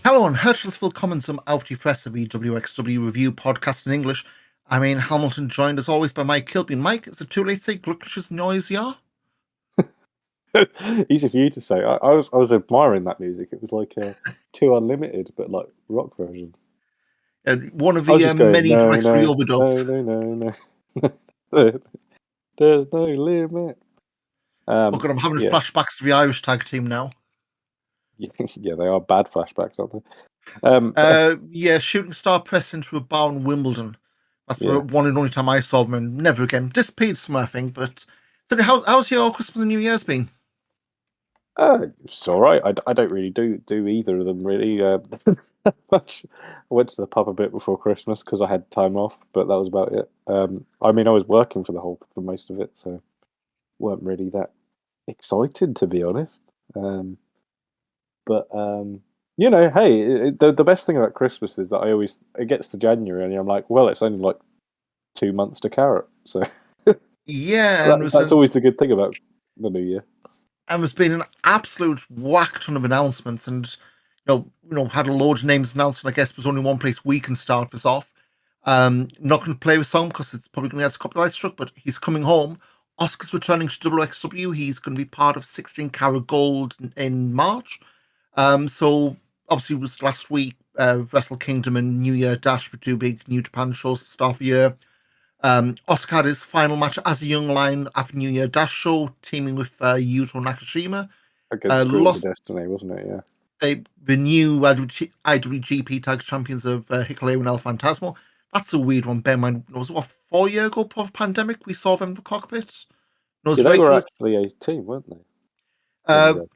Hallo und herzlich willkommen zum Auf Die Fresse WXW Review Podcast in English. I'm Ian Hamilton, joined as always by Mike Kilby. Mike, is it too late to say glückliches neues Jahr? Easy for you to say. I was admiring that music. It was like a Two Unlimited, but like rock version. One of the many tracks we overdubs. No. There's no limit. Oh God, I'm having flashbacks to the Irish tag team now. Yeah, they are bad flashbacks, aren't they? Shooting star press into a bar in Wimbledon. That's the one and only time I saw them, and never again. Disappeared somewhere, I think. But so, how's your Christmas and New Year's been? It's all right. I don't really do either of them really. I went to the pub a bit before Christmas because I had time off, but that was about it. I mean, I was working for most of it, so weren't really that excited, to be honest. But you know, hey, the best thing about Christmas is that it gets to January and I'm like, well, it's only like 2 months to Carat, so yeah, that's always the good thing about the new year. And there's been an absolute whack ton of announcements, and you know, had a load of names announced. And I guess there's only one place we can start this off. Not going to play the song because it's probably going to get copyright struck, but he's coming home. Oscar's returning to WXW. He's going to be part of 16 Carat Gold in March. So obviously it was last week, Wrestle Kingdom and New Year Dash, the two big New Japan shows to start the year. Oscar had his final match as a young lion after New Year Dash show, teaming with Yuto Nakashima. Against Screw Destiny, wasn't it? Yeah. The new IWGP Tag Champions of Hikuleo and El Fantasma. That's a weird one. Bear in mind, it was 4 years ago, before the pandemic, we saw them in the cockpit. They were actually a team, weren't they?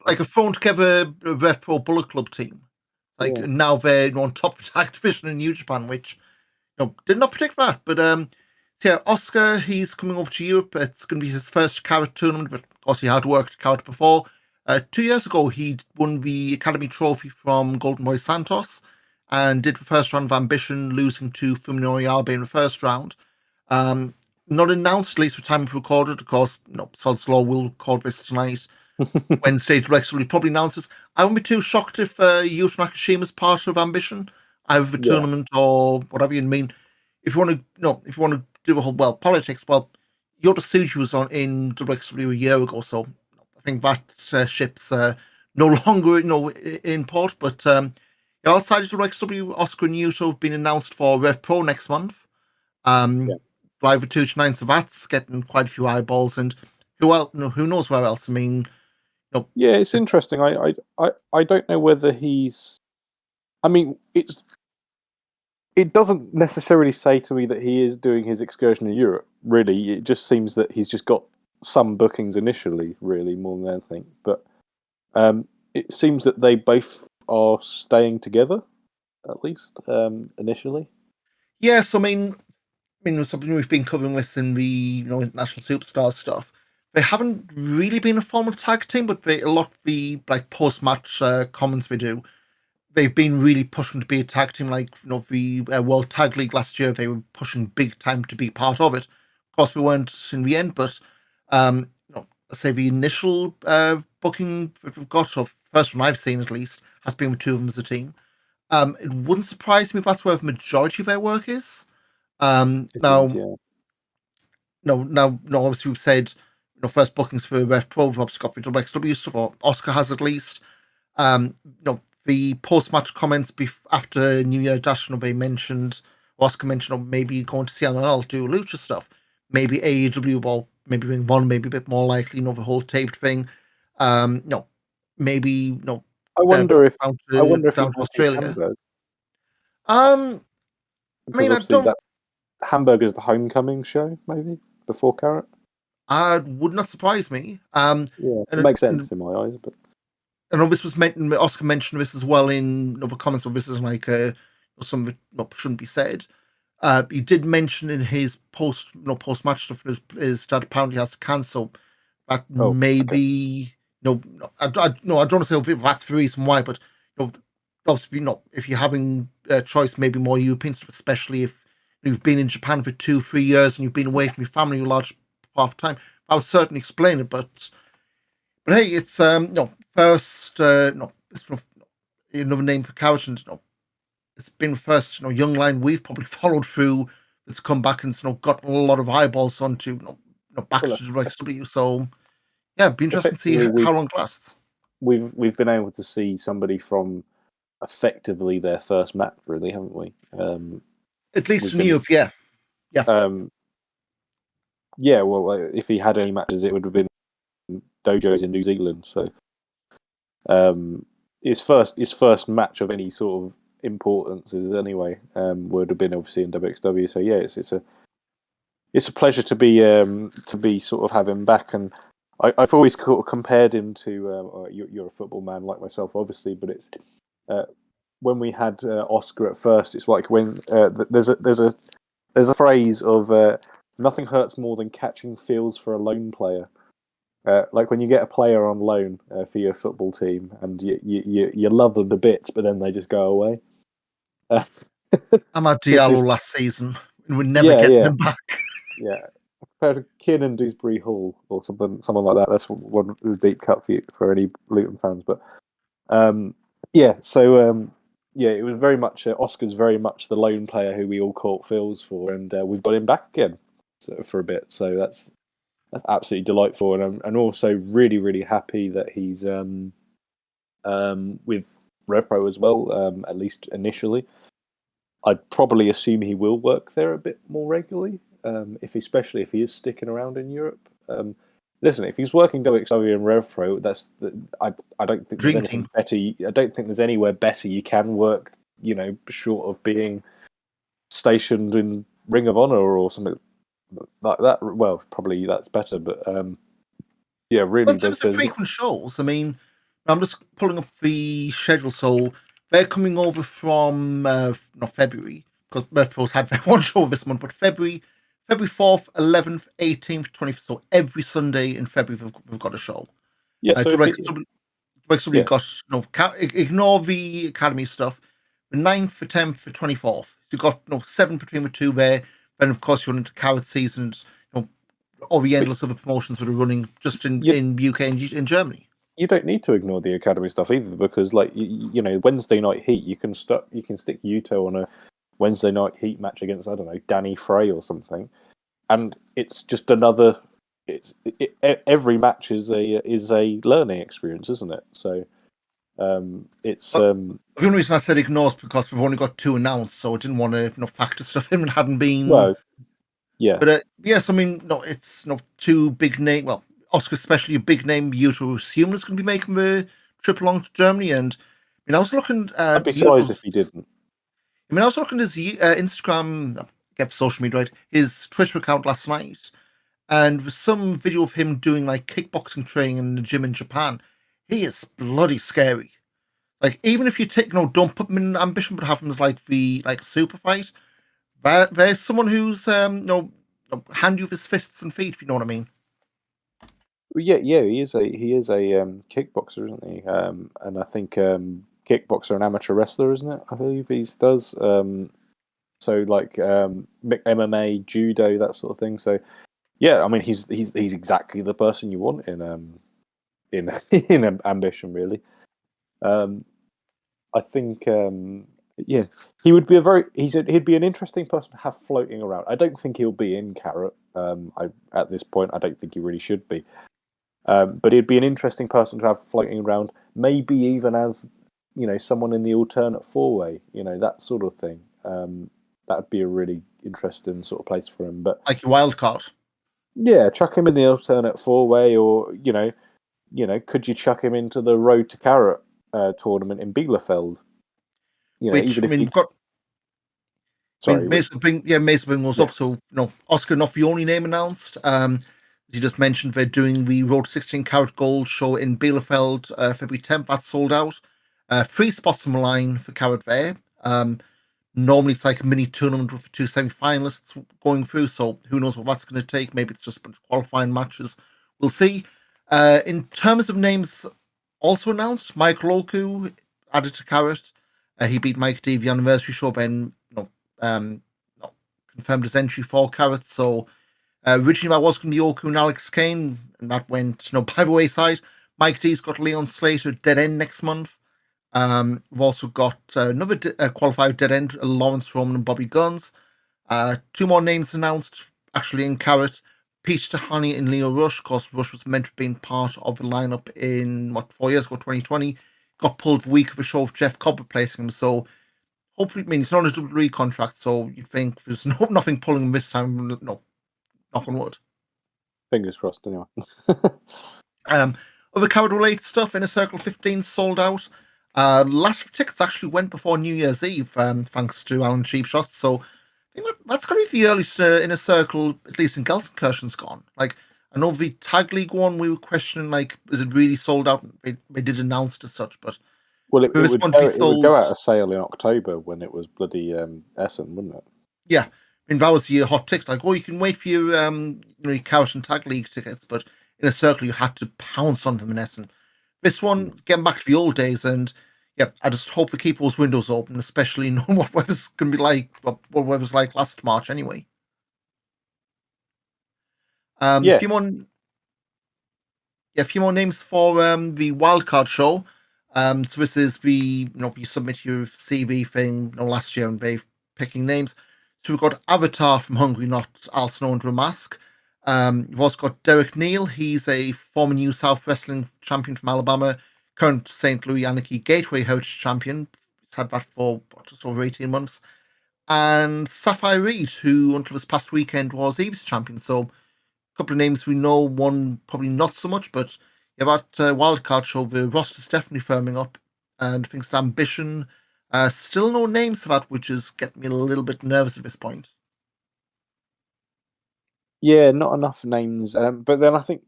Like a thrown together Rev Pro Bullet Club team. Now they're on top of Tag Division in New Japan, which did not predict that. But Oscar, he's coming over to Europe. It's going to be his first Carat tournament, but of course he had worked Carat before. 2 years ago, he won the Academy Trophy from Golden Boy Santos and did the first round of Ambition, losing to Fuminori Abe in the first round. Not announced, at least for time of recorded. Of course, Sod's Law will record this tonight. Wednesday, will probably announce this. I wouldn't be too shocked if Yuto Nakashima's part of Ambition, either the tournament or whatever you mean. If you want to do a whole politics, Yota Tsuji was in WXW a year ago, so I think that ship's no longer in port. But outside of WXW, Oscar and Yuto have been announced for Rev Pro next month. Live at 2 to 9, so that's getting quite a few eyeballs. And who knows where else? I mean, yeah, it's interesting. I don't know whether he's. I mean, it doesn't necessarily say to me that he is doing his excursion in Europe. Really, it just seems that he's just got some bookings initially, really, more than anything. But it seems that they both are staying together, at least initially. Yes, I mean, something we've been covering this in the International Superstar stuff. They haven't really been a formal tag team, but a lot of the post-match comments they do, they've been really pushing to be a tag team. Like the World Tag League last year, they were pushing big time to be part of it. Of course, we weren't in the end, but let's say the initial booking we've got, or first one I've seen at least, has been with two of them as a team. It wouldn't surprise me if that's where the majority of their work is. Obviously we've said first bookings for Rev Pro, we've obviously got the WXW stuff, or Oscar has at least. The post-match comments after New Year Dash, they mentioned, Oscar mentioned maybe going to CNL do Lucha stuff, maybe AEW, or maybe Ring One, maybe a bit more likely, the whole taped thing. Maybe I wonder if down to Australia. I mean, I don't. Hamburg is the homecoming show, maybe before Carat. Would not surprise me. It makes sense in my eyes, but. And this was Oscar mentioned this as well in other comments. This is like something that shouldn't be said. He did mention in his post match stuff is that apparently has cancer. That Oh, okay. maybe I don't want to say that's the reason why, but obviously if you're having a choice, maybe more European stuff, especially if you've been in Japan for 2-3 years and you've been away from your family a large part of the time. I would certainly explain it, but hey, it's first it's another name for Couch, and it's been the first young line we've probably followed through. It's come back and gotten a lot of eyeballs onto back Well, to the WXW. So yeah, it'd be interesting to see effectively, how long it lasts. we've been able to see somebody from effectively their first match, really, haven't we? At least We've in been, Europe, yeah. um, yeah. Well, if he had any matches, it would have been dojos in New Zealand. So, his first match of any sort of importance is anyway would have been obviously in WXW. So yeah, it's a pleasure to be sort of have him back, and I've always sort of compared him to you're a football man like myself, obviously, but it's when we had Oscar at first, it's like when there's a phrase of nothing hurts more than catching feels for a loan player. Like when you get a player on loan for your football team, and you love them to bits, but then they just go away. I'm at This Diallo is last season, and we're never yeah, getting yeah, him back. yeah. Compared to Kiernan Dewsbury Hall or something like that. That's one of the deep cut for any Luton fans. But yeah, so yeah, it was very much Oscar's very much the lone player who we all caught feels for, and we've got him back again for a bit. So that's absolutely delightful, and I'm also really really happy that he's with RevPro as well. At least initially, I'd probably assume he will work there a bit more regularly, especially if he is sticking around in Europe. Listen, if he's working WXW and RevPro, I don't think there's Dream anything team. better. I don't think there's anywhere better you can work. Short of being stationed in Ring of Honor or something like that. Well, probably that's better, but yeah, Well, really, in terms of there's frequent shows, I mean, I'm just pulling up the schedule. So they're coming over from not February, because Mirth Pros had their one show this month, but February 4th, 11th, 18th, 20th. So every Sunday in February we've got a show. yeah. So if it, WXW yeah, got ignore the Academy stuff. The 9th, the 10th, the 24th. So you've got 7 between the two there. Then of course you're into Carat seasons. All the but endless other promotions that are running just in you UK and in Germany. you don't need to ignore the academy stuff either, because like Wednesday night heat, you can stick Yuto on a Wednesday night heat match against, I don't know, Danny Frey or something, and it's just another. Every match is a learning experience, isn't it? So it's But the only reason I said ignore is because we've only got 2 announced, so I didn't want to factor stuff in and hadn't been. well, yeah. But yes, I mean, no, it's 2 big name. Well, Oscar, especially a big name, Yuto assumed is going to be making the trip along to Germany, and I mean, I was looking I'd be surprised if Yuto's. he didn't. I mean, I was looking at his Instagram, get social media right, his Twitter account last night, and with some video of him doing like kickboxing training in the gym in Japan. He is bloody scary. Like, even if you take don't put him in ambition, but have him as like the super fight. There's someone who's hand you with his fists and feet, if you know what I mean. Well, yeah, yeah, he is a kickboxer, isn't he? And I think kickboxer and amateur wrestler, isn't it? I believe he does. So like MMA, judo, that sort of thing. So yeah, I mean he's exactly the person you want in in ambition, really. Um, I think yeah, he would be he'd be an interesting person to have floating around. I don't think he'll be in Carrot. At this point, I don't think he really should be. But he'd be an interesting person to have floating around, maybe even as someone in the alternate four-way, that sort of thing. That would be a really interesting sort of place for him. But Like your wild card. yeah, chuck him in the alternate four-way, or could you chuck him into the Road to Carrot tournament in Bielefeld? Which, Even I if mean, he, we've got. I mean, sorry, Mason goes yeah, up, so Oscar not the only name announced. As you just mentioned, they're doing the Road to 16 Carat Gold show in Bielefeld, February 10th. That's sold out. 3 spots on the line for Carat there. Normally, it's like a mini tournament with 2 semi-finalists going through. So who knows what that's going to take? Maybe it's just a bunch of qualifying matches. We'll see. In terms of names also announced, Mike Loku added to Carat. He beat Mike D the anniversary show, then um, no, confirmed his entry for Carat. So originally that was going to be Oku and Alex Kane, and that went by the wayside. Mike D's got Leon Slater dead end next month. We've also got another qualified dead end, Lawrence Roman and Bobby Guns. 2 more names announced actually in Carat. Peach Tahani and Leo Rush. Of course, Rush was meant to be part of the lineup in 4 years ago, 2020. Got pulled the week of a show with Jeff Cobb replacing him. So hopefully, I mean, it's not a WWE contract, so you think there's nothing pulling him this time. No, knock on wood. Fingers crossed, anyway. Other Carat related stuff, Inner Circle 15 sold out. Last of tickets actually went before New Year's Eve, thanks to Alan Cheapshot. So I think that's going to be the earliest Inner Circle, at least in Gelsenkirchen's gone. Like, I know the Tag League one, we were questioning, like, is it really sold out? They did announce it as such, but Well, for this one to be it would go sold, out of sale in October when it was bloody Essen, wouldn't it? yeah. I mean, that was your hot ticket. Like, oh, you can wait for your, your Carat and Tag League tickets, but Inner Circle, you had to pounce on them in Essen. This one, getting back to the old days, and yeah, I just hope they keep those windows open, especially knowing what weather's going to be like, what weather's like last March anyway. Yeah. A few more names for the wildcard show. So this is the you submit your CV thing last year and they're picking names. So we've got Avatar from Hungary, not Al Snow under a mask. We've also got Derek Neal. He's a former New South Wrestling champion from Alabama, current St. Louis Anarchy Gateway Heritage champion. He's had that for just over 18 months. And Sapphire Reed, who until this past weekend was Eve's champion. So couple of names we know, one probably not so much, but yeah, that wildcard show, the roster's definitely firming up, and I think it's Ambition. Still no names for that, which is getting me a little bit nervous at this point. Yeah, not enough names. But then I think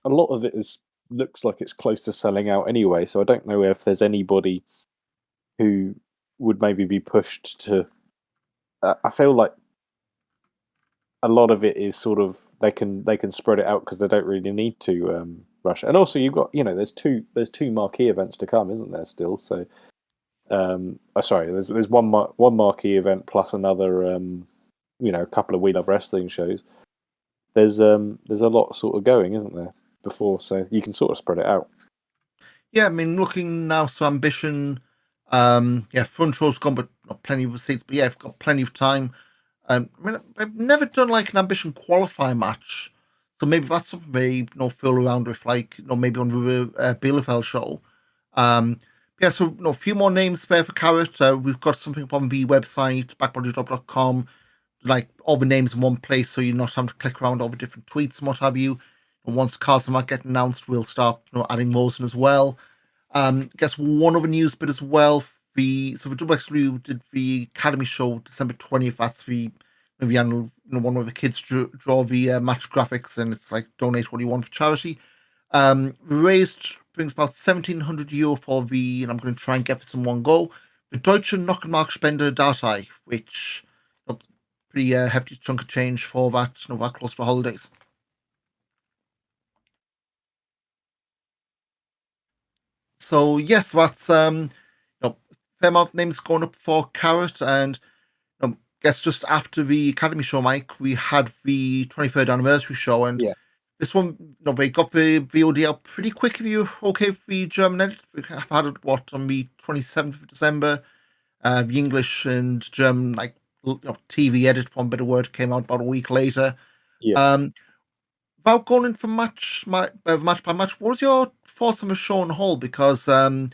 a lot of it looks like it's close to selling out anyway. So I don't know if there's anybody who would maybe be pushed to. I feel like a lot of it is sort of they can spread it out because they don't really need to rush. And also you've got there's two marquee events to come, isn't there? Still, so sorry, there's one marquee event plus another a couple of We Love Wrestling shows. There's a lot sort of going, isn't there? Before, so you can sort of spread it out. Yeah, I mean, looking now to Ambition, front row's gone, but not plenty of seats. But yeah, I've got plenty of time. I mean, I've never done like an Ambition qualifying match, so maybe that's something they fool around with, like maybe on the Bielefeld show. Yeah, so a few more names there for Carat. We've got something up on the website backbodydrop.com, like all the names in one place, so you're not having to click around all the different tweets and what have you. And once cards might get announced, we'll start adding those in as well. I guess one other news bit as well. So the WXW did the Academy show December 20th. That's the annual one where the kids draw the match graphics, and it's like donate what you want for charity. Raised brings about €1,700 for the, and I'm going to try and get this in one go, the Deutsche Knochenmarkspende Datei, which pretty hefty chunk of change for that, that close for holidays. So yes, that's fair amount of names going up for Carat, and guess just after the Academy show, Mike, we had the 23rd anniversary show, and Yeah. this one, they got the VOD out pretty quick. If you okay for the German edit, we have had it on the 27th of December. The English and German TV edit, for a better word, came out about a week later. Yeah. Without going into match by match, what was your thoughts on the show on the whole? Because I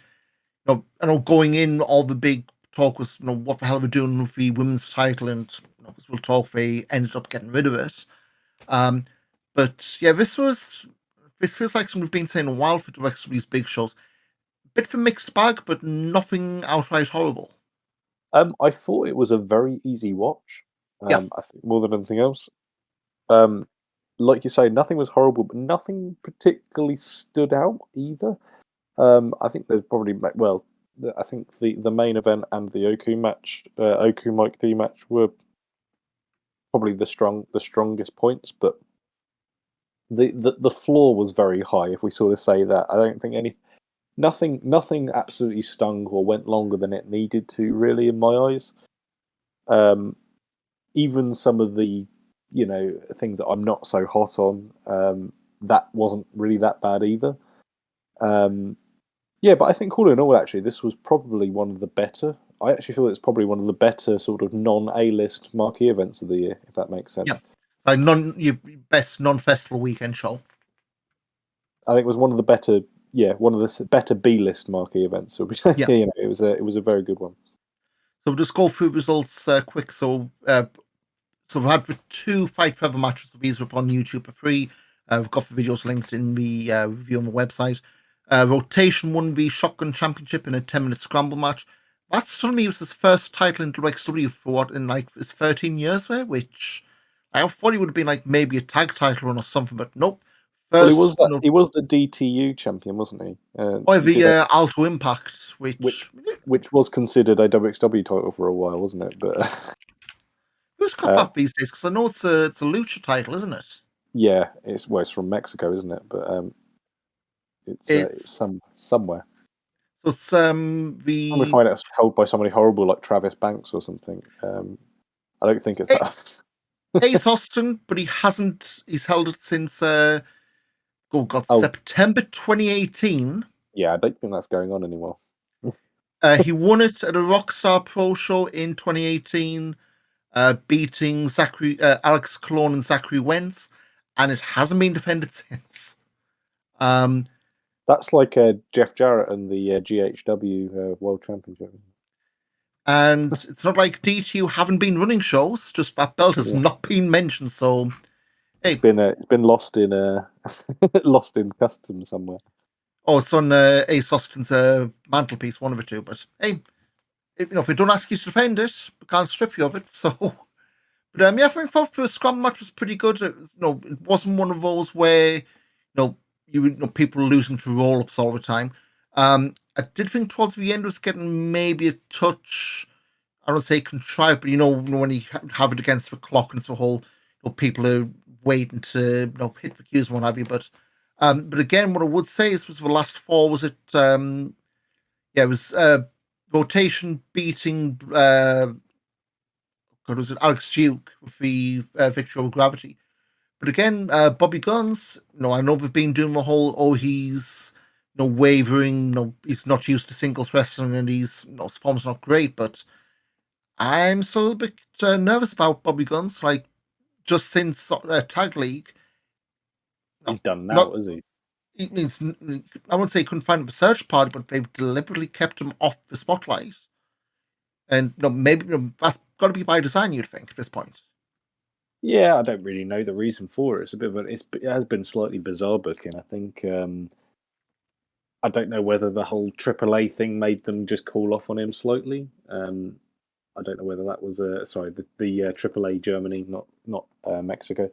know going in, all the big talk was, what the hell are we doing with the women's title, and as we'll talk, they ended up getting rid of it. But yeah, this feels like something we've been saying a while for these big shows. Bit of a mixed bag, but nothing outright horrible. I thought it was a very easy watch. Yeah. I think more than anything else. Like you say, nothing was horrible, but nothing particularly stood out either. I think there's probably I think the main event and the Oku match, Oku Mike D match, were probably the strongest points, but the floor was very high. If we sort of say that, I don't think nothing absolutely stung or went longer than it needed to, really, in my eyes. Even some of the things that I'm not so hot on, that wasn't really that bad either. Yeah, but I think all in all, actually, this was probably one of the better. I actually feel it's probably one of the better sort of non-A-list marquee events of the year, if that makes sense. Yeah, like your best non-festival weekend show. I think it was one of the better, one of the better B-list marquee events. So Yeah. it was a very good one. So we'll just go through results quick. So we've had 2 Fight Forever matches. So these are up on YouTube for free. We've got the videos linked in the review on the website. Rotation won the Shotgun Championship in a 10-minute scramble match. That's suddenly was his first title in WXW for his 13 years there, which I thought he would have been like maybe a tag title run or something, but nope. Well, First, he was the DTU champion, wasn't he? the Alto Impact, which was considered a WXW title for a while, wasn't it? But who's got that these days? Because I know it's a lucha title, isn't it? Yeah, it's from Mexico, isn't it? But it's somewhere. So it's We find it's held by somebody horrible like Travis Banks or something. I don't think it's that. Ace Austin, but he hasn't. He's held it since September 2018. Yeah, I don't think that's going on anymore. He won it at a Rockstar Pro show in 2018, beating Alex Colon and Zachary Wentz, and it hasn't been defended since. That's like Jeff Jarrett and the GHW World Championship. And it's not like DTU haven't been running shows; just that belt has not been mentioned. So, hey, it's been lost in lost in customs somewhere. Oh, it's on Ace Austin's mantelpiece, one of the two. But hey, if we don't ask you to defend it, we can't strip you of it. So, but I thought the scrum match was pretty good. It wasn't one of those where people losing to roll ups all the time. I did think towards the end was getting maybe a touch. I don't say contrived, but when you have it against the clock and it's the whole, people are waiting to hit the cues and what have you. But again, what I would say is was the last 4 was it. It was rotation beating. Was it Alex Duke with the victory over Gravity? But again, Bobby Guns. I know they've been doing the whole. He's wavering. He's not used to singles wrestling, and his form's not great. But I'm still a bit nervous about Bobby Guns. Like just since Tag League. He's done now, is he? It means I wouldn't say he couldn't find the search party, but they've deliberately kept him off the spotlight. And maybe that's got to be by design, you'd think, at this point. Yeah, I don't really know the reason for it. It's a bit of it has been slightly bizarre booking. I think I don't know whether the whole AAA thing made them just call off on him slightly. I don't know whether that was the AAA Germany, not Mexico.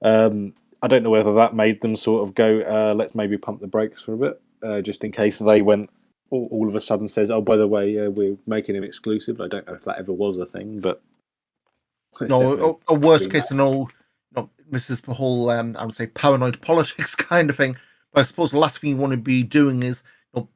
I don't know whether that made them sort of go, let's maybe pump the brakes for a bit, just in case they went all of a sudden says, oh, by the way, we're making him exclusive. I don't know if that ever was a thing, but no, a worst case, this is the whole I would say paranoid politics kind of thing. But I suppose the last thing you want to be doing is, I'm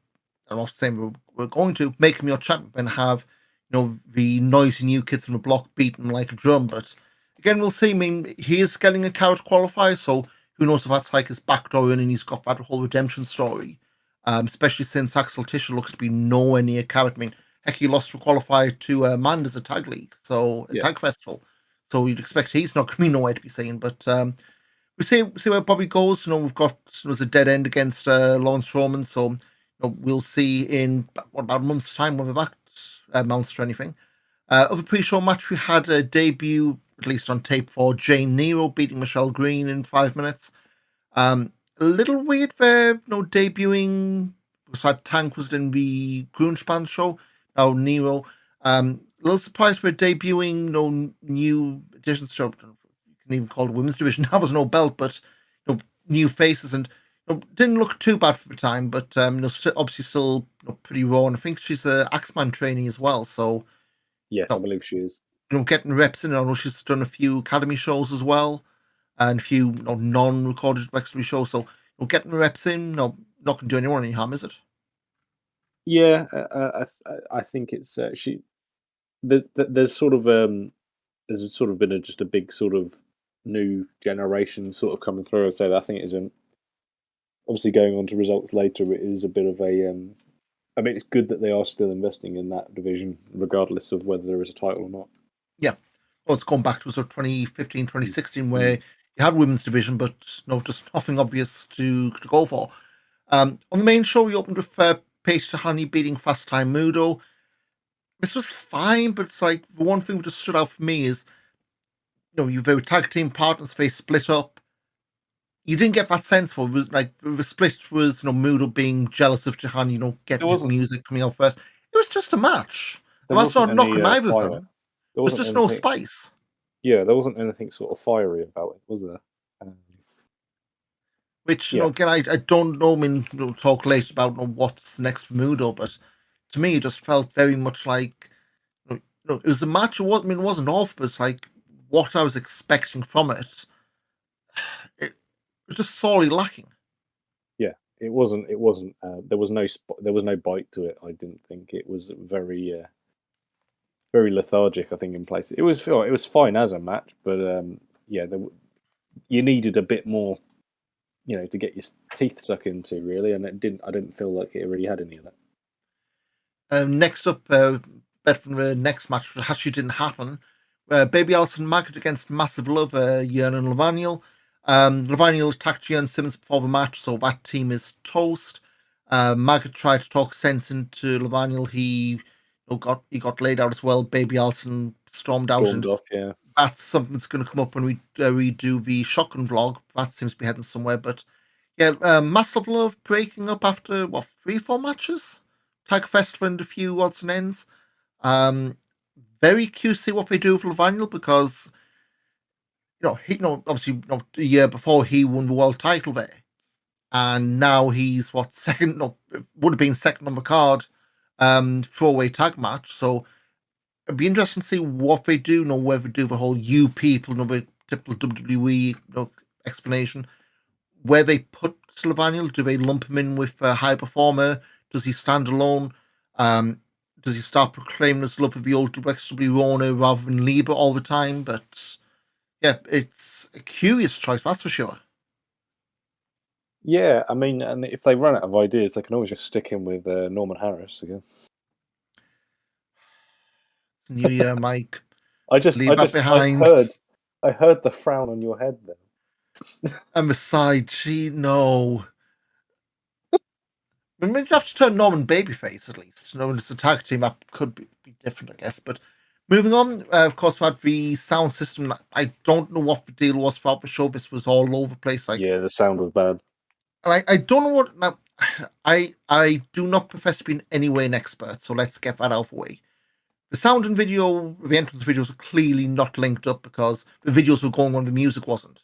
not saying we're going to make him your champion and have the noisy new kids on the block beating like a drum, but again, we'll see. I mean, he is getting a Carat qualifier, so who knows if that's like his backdoor in and he's got that whole redemption story. Especially since Axel Tischer looks to be nowhere near Carat. I mean, heck, he lost the qualifier to Amanda's a tag league, so a tag festival. So you'd expect he's not going to be nowhere to be seen. But we see where Bobby goes. We've got a dead end against Lawrence Strowman, so we'll see in about a month's time whether that amounts to anything. Of a pre-show match, we had a debut, at least on tape, for Jane Nero beating Michelle Green in 5 minutes. A little weird there, debuting. Tank was in the Grungespan show. Now Nero. A little surprised we're debuting new additions to. You can even call it women's division. Now there's no belt, but new faces, and Didn't look too bad for the time, but obviously still pretty raw. And I think she's a Axeman trainee as well, so Yes, I no, believe she is. getting reps in. I know she's done a few academy shows as well, and a few non-recorded extra shows. So getting reps in, not going to do anyone any harm, is it? Yeah, I think it's she. There's sort of there's sort of been just a big sort of new generation sort of coming through. So I think it is obviously going on to results later. It is a bit of a I mean, it's good that they are still investing in that division, regardless of whether there is a title or not. Yeah. Well, it's gone back to sort of 2015, Mm. 2016, where Mm. you had women's division, but just nothing obvious to go for. On the main show, we opened with Paige Tahani beating Fast Time Mudo. This was fine, but it's like the one thing that just stood out for me is, you've a tag team partners, they split up. You didn't get that sense for it. It was like the split was, Mudo being jealous of Tahani, There getting his wasn't music coming out first. It was just a match. there And that's wasn't not any knocking either of fire. them. There There's wasn't just no anything. spice. Yeah, there wasn't anything sort of fiery about it, was there? Um, Which, yeah, again, I don't know. I mean, we'll talk later about what's next for Mudo, but to me, it just felt very much like, it was a match. It wasn't off, but it's like what I was expecting from it. It was just sorely lacking. yeah. It wasn't. It wasn't. There was no. There was no bite to it. I didn't think it was very lethargic. I think in place. It was. It was fine as a match, but yeah, you needed a bit more. To get your teeth stuck into really, and it didn't. I didn't feel like it really had any of that. Next up, bet from the next match, which actually didn't happen. Baby Allison Maggot against Massive Love, Yearn and Lavaniel. Lavaniel attacked Yearn Simmons before the match, so that team is toast. Maggot tried to talk sense into Lavaniel. He got laid out as well. Baby Allison stormed out, Stormed and off. Yeah. that's something that's going to come up when we do the shotgun vlog. That seems to be heading somewhere, but yeah, Massive Love breaking up after 3-4 matches. Tag Festival and a few odds and ends. Um, Very curious to see what they do with Lavaniel, because obviously the year before he won the world title there, and now he's second? No, would have been second on the card. Throwaway tag match. So it'd be interesting to see what they do. Whether they do the whole "you people," the typical WWE explanation. Where they put Lavaniel, do they lump him in with a high performer? Does he stand alone? Um, does he start proclaiming his love of the old WXW Rona rather than Lieber all the time? But yeah, it's a curious choice, that's for sure. Yeah, I mean, and if they run out of ideas, they can always just stick in with Norman Harris again. It's New Year, Mike. I just, Leave I that just, I behind. heard, I heard the frown on your head there. And besides, no. I mean, you have to turn Norman babyface at least. When it's a tag team, that could be different, I guess. But moving on, of course, we had the sound system. I don't know what the deal was throughout the show. This was all over the place. Yeah, the sound was bad. And I don't know what. Now, I do not profess to be in any way an expert, so let's get that out of the way. The sound and video, the entrance videos are clearly not linked up because the videos were going on, the music wasn't.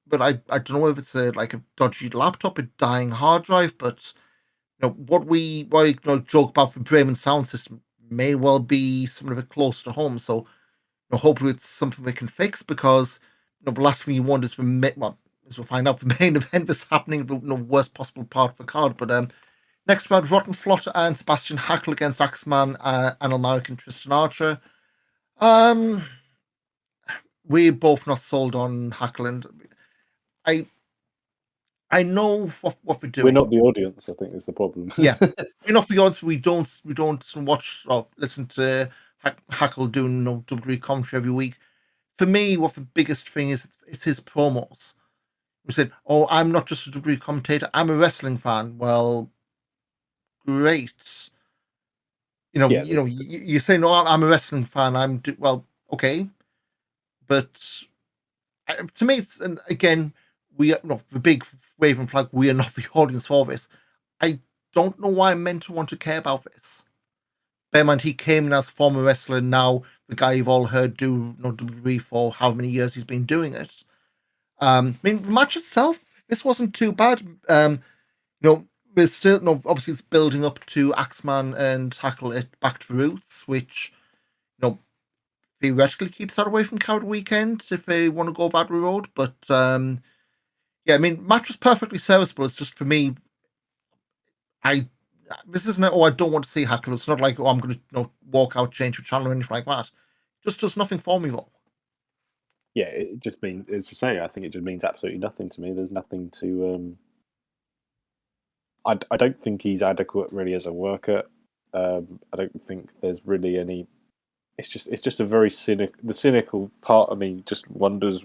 But I don't know if it's like a dodgy laptop, a dying hard drive, but what we joke about the Bremen sound system may well be something a bit close to home. So hopefully it's something we can fix, because the last thing you want is as we'll find out, the main event is happening the worst possible part of the card. But next we had Rotten Flotter and Sebastian Hackle against Axeman, and American Tristan Archer. Um, we're both not sold on Hackle, and I I know what we're We're doing. not the audience, I think, is the problem. Yeah, we're not the odds. We don't watch or listen to Hackle doing WWE commentary every week. For me, what the biggest thing is, it's his promos. We said, "Oh, I'm not just a WWE commentator. I'm a wrestling fan." Well, great. Yeah, You say, "No, I'm a wrestling fan." Well, okay, but to me, it's, and again, we no the big waving flag. We are not the audience for this. I don't know why I'm meant to want to care about this. Bear in mind, he came in as a former wrestler. Now the guy you've all heard do WWE for how many years he's been doing it. I mean, the match itself, this wasn't too bad. You know, we're still, obviously it's building up to Axeman and tackle it back to the roots, which, theoretically keeps that away from Coward Weekend if they want to go that road. But yeah, I mean, match was perfectly serviceable. It's just for me, I this isn't I don't want to see Hackle. It's not like I'm going to walk out, change the channel or anything like that. Just does nothing for me though. Yeah, it just means, as I say, I think it just means absolutely nothing to me. There's nothing to. I don't think he's adequate really as a worker. I don't think there's really any. It's just a very The cynical part of me just wonders,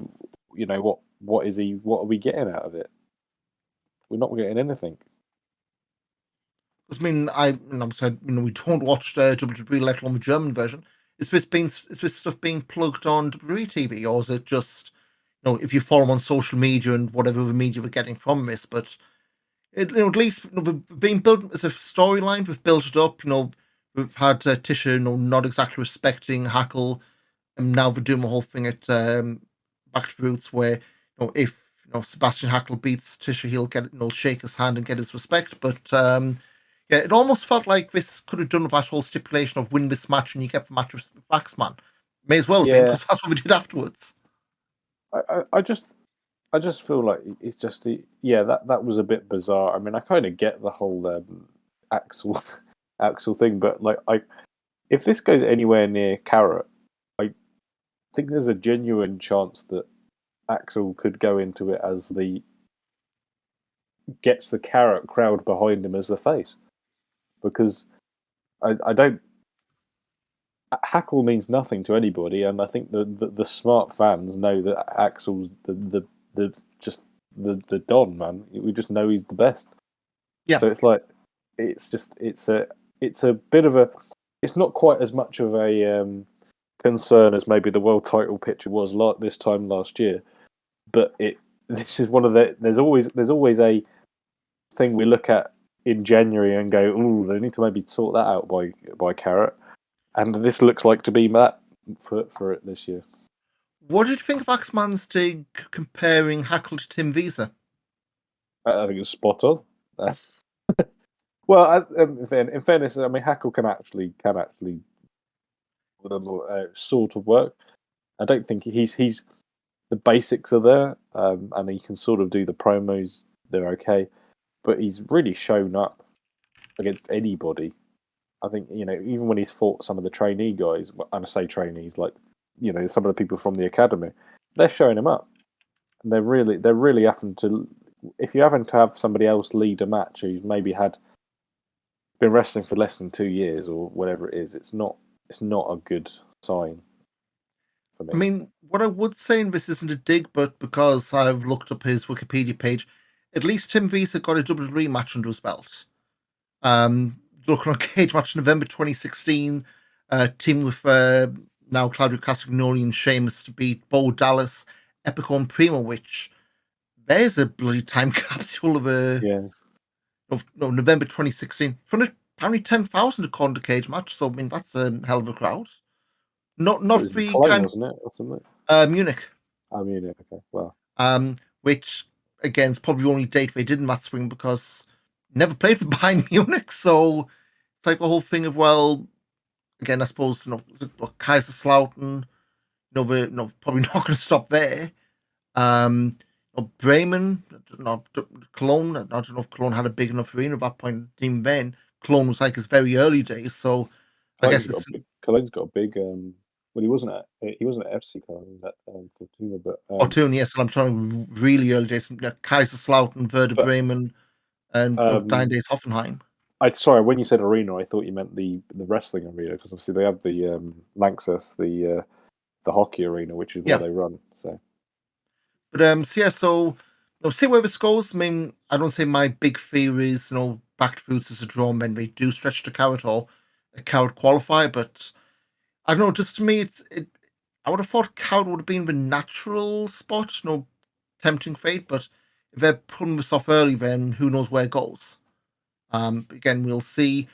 what is he? What are we getting out of it? We're not getting anything. I mean, I'm saying, we don't watch WWE, let alone the German version. Is this stuff being plugged on WWE TV, or is it just, if you follow them on social media and whatever the media we're getting from this? But at least we've been built as a storyline. We've built it up. We've had Tisha, not exactly respecting Hackle, and now we're doing the whole thing at Back to Roots, where if Sebastian Hackle beats Tisha, he'll shake his hand and get his respect. But yeah, it almost felt like this could have done with that whole stipulation of win this match and you get the match with Waxman. May as well have been, Yeah, because that's what we did afterwards. I just feel like it's just that was a bit bizarre. I mean, I kind of get the whole Axel Axel thing, but like if this goes anywhere near Carat, I think there's a genuine chance that Axel could go into it as gets the Carat crowd behind him as the face, because I don't. Hackle means nothing to anybody, and I think the smart fans know that Axel's the Don, man. We just know he's the best. Yeah. So it's like it's a bit of a. It's not quite as much of a concern as maybe the world title picture was like this time last year, but this is one of there's always a thing we look at in January and go, ooh, they need to maybe sort that out by Carat, and this looks like to be that for it this year. What did you think of Axeman's dig comparing Hackle to Tim Visa? I think it's spot on. Well, in fairness, I mean, Hackle can actually sort of work. I don't think he's the basics are there, and he can sort of do the promos. They're okay, but he's really shown up against anybody. I think even when he's fought some of the trainee guys, and I say trainees, like some of the people from the academy, they're showing him up. And they're really having to. If you're having to have somebody else lead a match who's maybe been wrestling for less than 2 years or whatever it is, it's not a good sign for me. I mean, what I would say, and this isn't a dig, but because I've looked up his Wikipedia page, at least Tim Visa got a WWE match under his belt. Looking on Cage Match November 2016, team with now Claudio Castagnoli and Sheamus to beat Bo Dallas, Epico and Primo, which there's a bloody time capsule of November 2016. Front of apparently 10,000 according to Cage Match, so I mean that's a hell of a crowd. Not It was the Cologne, kind wasn't it? Or something? Munich. Munich. Okay, well. Which again is probably the only date they did in that swing because never played for Bayern Munich, so it's like the whole thing of, well, again, I suppose Kaiserslautern, we're probably not going to stop there. Bremen, Cologne. I don't know if Cologne had a big enough arena at that point. Even then, Cologne was like his very early days, so I guess Cologne's got a big. Well, he wasn't at FC Cologne, that Fortuna, but Fortuna, yes. And I'm talking really early days. Kaiserslautern, Werder Bremen, and Dying Days Hoffenheim. Sorry, when you said arena, I thought you meant the wrestling arena, because obviously they have the Lanxess, the hockey arena, which is where they run. So, but so see where this goes. I mean, I don't say my big fear is Back to Roots as a draw, and then they do stretch to Carat or a Carat qualifier, but I don't know. Just to me, I would have thought Carat would have been the natural spot, tempting fate. But if they're pulling this off early, then who knows where it goes. Again, we'll see.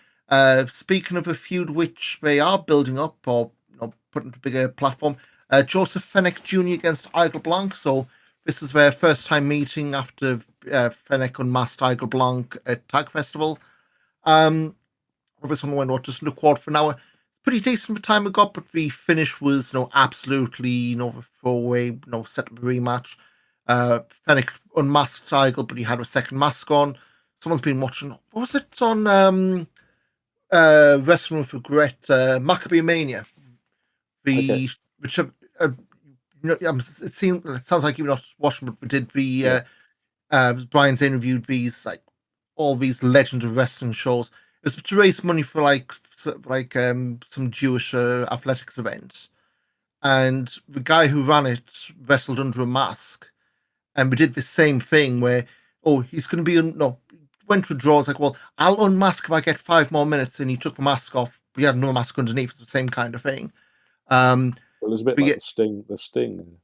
Speaking of a feud which they are building up or putting to a bigger platform, Joseph Fenech Jr. against Aigle Blanc. So this is their first time meeting after Fennec unmasked Igel Blanc at Tag Festival. This one went just in the quarter for an hour. Pretty decent for time it got, but the finish was absolutely a throwaway, set up a rematch. Fennec unmasked Igel, but he had a second mask on. Someone's been watching. What was it on Wrestling with Regret? Maccabee Mania. Okay. Which it sounds like you've not watching, but we did the Brian's interviewed these all these legendary wrestling shows. It was to raise money for some Jewish athletics events, and the guy who ran it wrestled under a mask, and we did the same thing where he's going to be went to a draw. It's like, well, I'll unmask if I get 5 more minutes, and he took the mask off. We had no mask underneath. It's the same kind of thing. Well, it was a bit but like yeah, the Sting,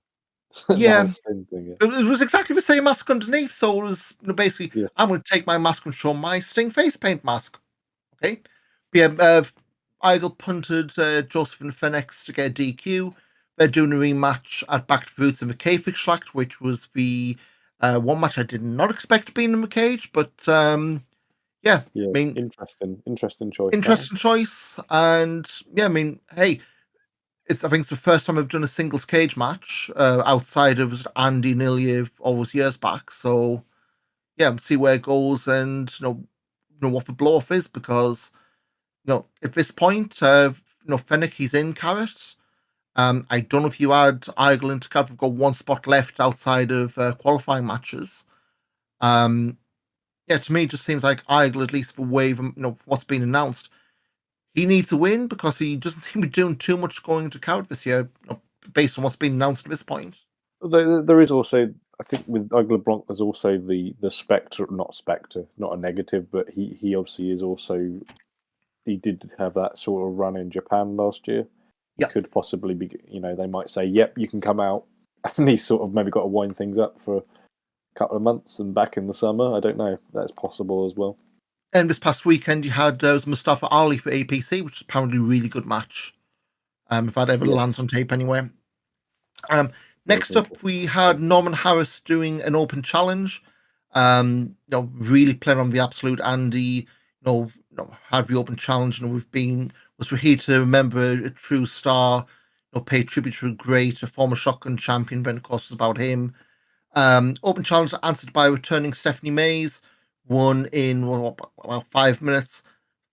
the yeah, whole Sting thing. Yeah. it was exactly the same mask underneath. So it was basically, Yeah. I'm going to take my mask and show my Sting face paint mask. Okay. But yeah, Igel punted Joseph and Fenix to get a DQ. They're doing a rematch at Back to the Roots in the K-Fix Schlacht, which was the one match I did not expect to be in the cage, but yeah, Yeah. I mean, Interesting choice. interesting choice. And yeah, I mean, hey, I think it's the first time I've done a singles cage match outside of Andy and Ilya all those years back. So yeah, see where it goes and what the blow off is, because at this point, Fennec, he's in Carat. I don't know if you add Igel into Carat. We've got one spot left outside of qualifying matches. Yeah, to me, it just seems like Igel, at least for wave, what's been announced, he needs a win because he doesn't seem to be doing too much going into Carat this year, based on what's been announced at this point. There is also, I think, with Igel Blanc, there's also the Spectre, not a negative, but he obviously is also, he did have that sort of run in Japan last year. He Yeah. could possibly be, they might say, yep, you can come out, and he's sort of maybe got to wind things up for a couple of months and back in the summer. I don't know. That's possible as well. And this past weekend, you had Mustafa Ali for APC, which is apparently a really good match. If that ever lands on tape anywhere. Next up, we had Norman Harris doing an open challenge. Really playing on the absolute Andy. Had the open challenge, and we're here to remember a true star. Pay tribute to a former Shotgun champion. Then of course was about him. Open challenge answered by returning Stephanie Mays. Won in about 5 minutes.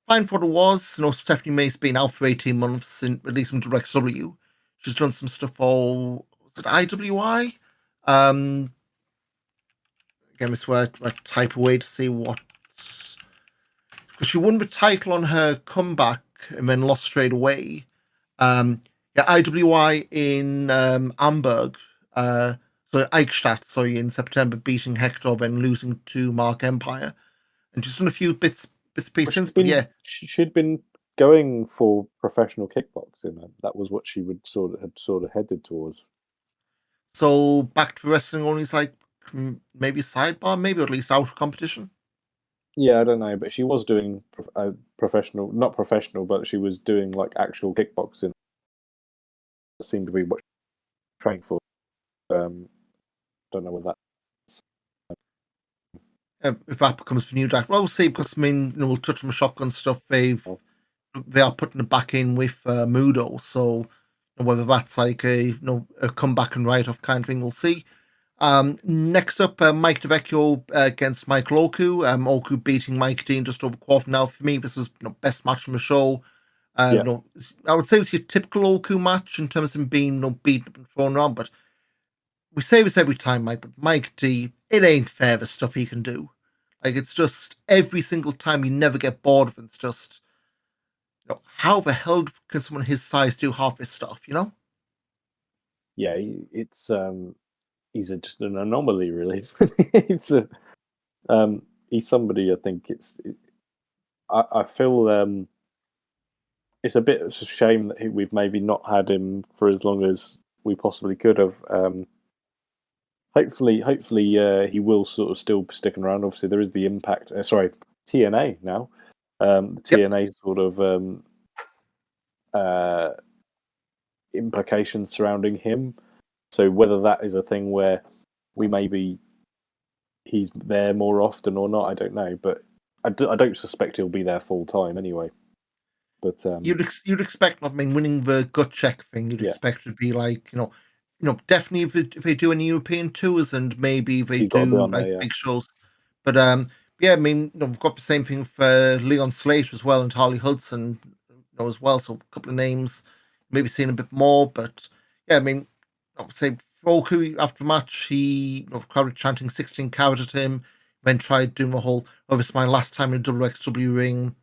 Fine for what it was. Stephanie May's been out for 18 months, at least into XW. She's done some stuff for, was it IWI? Again, this where I type away to see what. Because she won the title on her comeback and then lost straight away. IWI in Amberg. Eichstatt, in September, beating Hector, then losing to Mark Empire. And she's done a few bits pieces, but yeah. She'd been going for professional kickboxing. That was what she had sort of headed towards. So back to wrestling only is like maybe sidebar, maybe, or at least out of competition. Yeah, I don't know, but she was doing professional, not professional, but she was doing like actual kickboxing. That seemed to be what she trained for. Don't know what that. If that becomes the new Jack, well, we'll see, because we'll touch on the Shotgun stuff. They are putting it back in with Mudo, so whether that's like a comeback and write off kind of thing, we'll see. Next up, Mike DeVecchio against Michael Oku. Oku beating Mike Dean just over quarter. Now, for me, this was best match from the show. I would say it's your typical Oku match in terms of him being beaten up and thrown around, but we say this every time, Mike, but Mike D, it ain't fair the stuff he can do. Like, it's just every single time you never get bored of it. It's just, how the hell can someone his size do half this stuff, Yeah, it's he's just an anomaly, really. He's somebody. I think I feel it's a bit of a shame that we've maybe not had him for as long as we possibly could have. Hopefully, he will sort of still sticking around. Obviously, there is the Impact. TNA now. TNA sort of implications surrounding him. So whether that is a thing where we maybe he's there more often or not, I don't know. But I don't suspect he'll be there full time anyway. But you'd expect, I mean, winning the gut check thing, you'd yeah, expect it to be like, definitely if they do any European tours and maybe they he's got to be do on there. like Yeah, big shows. But yeah, I mean, we've got the same thing for Leon Slater as well and Harley Hudson, as well. So a couple of names, maybe seeing a bit more. But yeah, I mean, I would say Roku after the match, he crowd chanting 16 carat at him, then tried doing the whole, oh, this is my last time in a WXW ring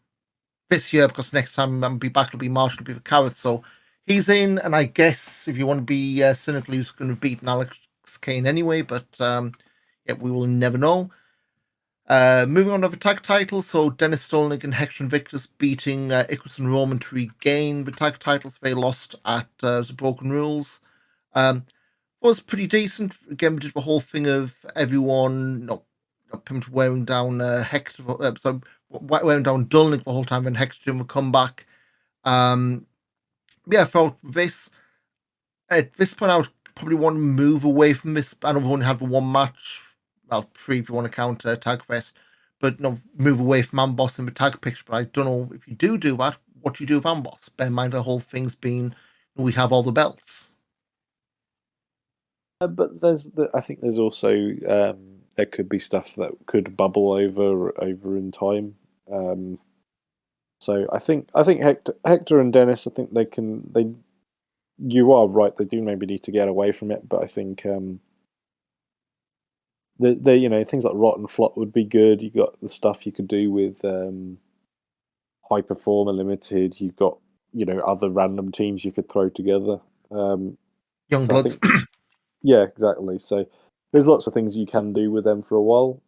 this year because next time I'm be back, it'll be Marshall, it'll be the Carrot. So he's in, and I guess if you want to be cynical, he's going to beat Alex Kane anyway. But yeah, we will never know. Moving on to the tag titles, so Dennis Stolnik and Hector Invictus beating Icarus and Roman to regain the tag titles. They lost at the Broken Rules. Was pretty decent. Again, we did the whole thing of everyone not pretty much wearing down Hector, wearing down Dolnik the whole time, and Hector doing the comeback. Yeah, I felt this at this point I would probably want to move away from this. I know we've only had the one match, well, three if you want to count Tag Fest, but move away from Amboss in the tag picture. But I don't know if you do that, what do you do with Amboss? Bear in mind the whole thing's been we have all the belts. but I think there's also there could be stuff that could bubble over in time. So I think Hector and Dennis, I think they. You are right. They do maybe need to get away from it, but I think things like Rotten Flot would be good. You got the stuff you could do with High Performer Limited. You've got other random teams you could throw together. Young Bloods. Yeah, exactly. So there's lots of things you can do with them for a while.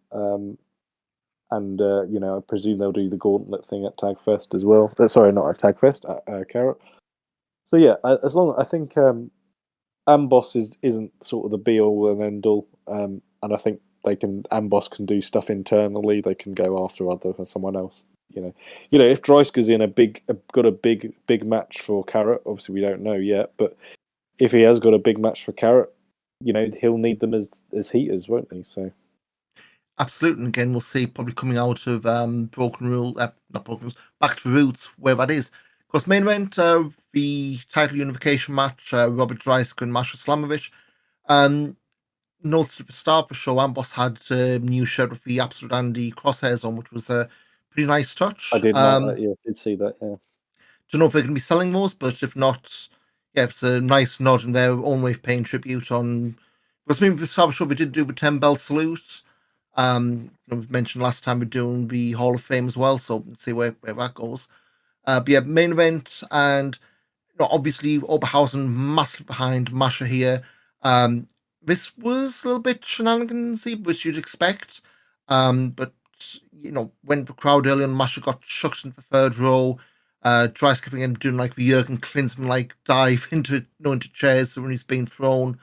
And I presume they'll do the gauntlet thing at Tagfest as well. Sorry, not at Tagfest, at Carat. So yeah, as long I think Amboss isn't sort of the be all and end all, and I think Amboss can do stuff internally. They can go after someone else. If Dreisker's got a big match for Carat, obviously we don't know yet, but if he has got a big match for Carat, he'll need them as heaters, won't he? So. Absolutely. And again, we'll see probably coming out of Broken Rule, not Broken Rules, Back to the Roots, where that is. Of course, main event, the title unification match, Robert Dreisker and Masha Slamovich. Notes at the start of the show, Amboss had a new shirt with the Absolute Andy crosshairs on, which was a pretty nice touch. I did like that, yeah, did see that, yeah. Don't know if they're going to be selling those, but if not, yeah, it's a nice nod in their own way of paying tribute on. Because maybe the Savage Show we did do the 10 bell salute. We mentioned last time we're doing the Hall of Fame as well, so let's see where that goes. But yeah, main event, and obviously Oberhausen massive behind Masha here. This was a little bit shenanigansy, which you'd expect. But when the crowd early on, Masha got chucked into the third row. Dreisker again doing like the Jurgen Klinsmann like dive into chairs when he's being thrown.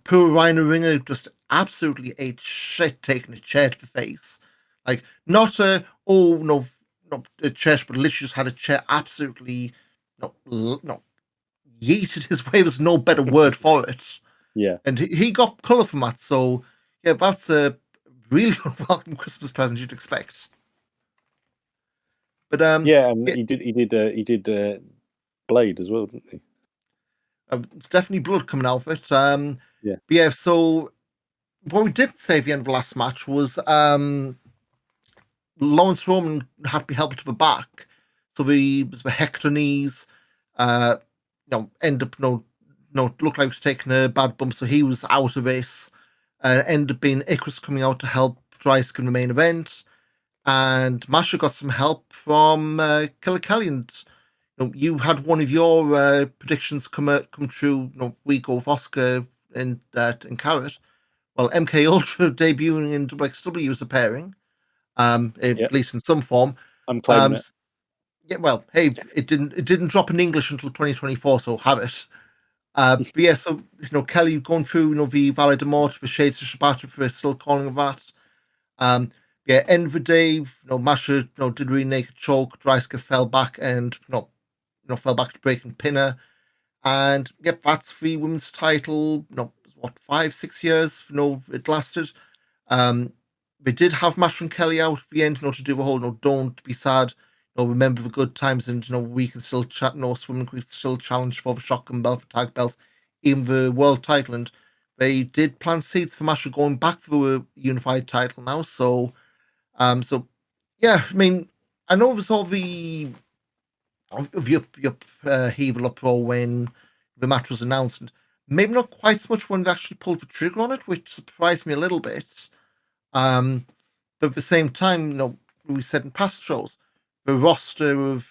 Poor Rhino Ringer just absolutely ate shit taking a chair to the face. Like, not a chair, but literally just had a chair absolutely yeeted his way. There's no better word for it. Yeah. And he got colour from that. So, yeah, that's a really unwelcome Christmas present you'd expect. But yeah, and he did Blade as well, didn't he? It's definitely blood coming out of it. Yeah. But yeah, so what we did say at the end of the last match was Lawrence Roman had to be helped to the back. So the Hector knees, end up looked like he was taking a bad bump, so he was out of this. Ended up being Icarus coming out to help Dreisker in the main event. And Masha got some help from Killer Kelly. And you had one of your predictions come true week of Oscar in Carat. Well, MK Ultra debuting in WXW as a pairing, at least in some form. I'm claiming it. Yeah, well, hey, it didn't drop in English until 2024, so have it. But yeah, so Kelly going through the Valet de Mort, the Shades of Shabbat, if we're still calling it that. Yeah, end of the day, Masha did really naked choke. Dreisker fell back and fell back to breaking pinner. And yep, that's the women's title. What 5-6 years? It lasted. they did have Match and Kelly out at the end, to do a whole, don't be sad, remember the good times, and we can still chat, swimming can still challenge for the shotgun belt, for tag belts, even the world title, and they did plant seeds for Match going back for a unified title now. So yeah, I mean, I know there's all the heaval uproar when the match was announced, and maybe not quite so much when they actually pulled the trigger on it, which surprised me a little bit. But at the same time, we said in past shows, the roster of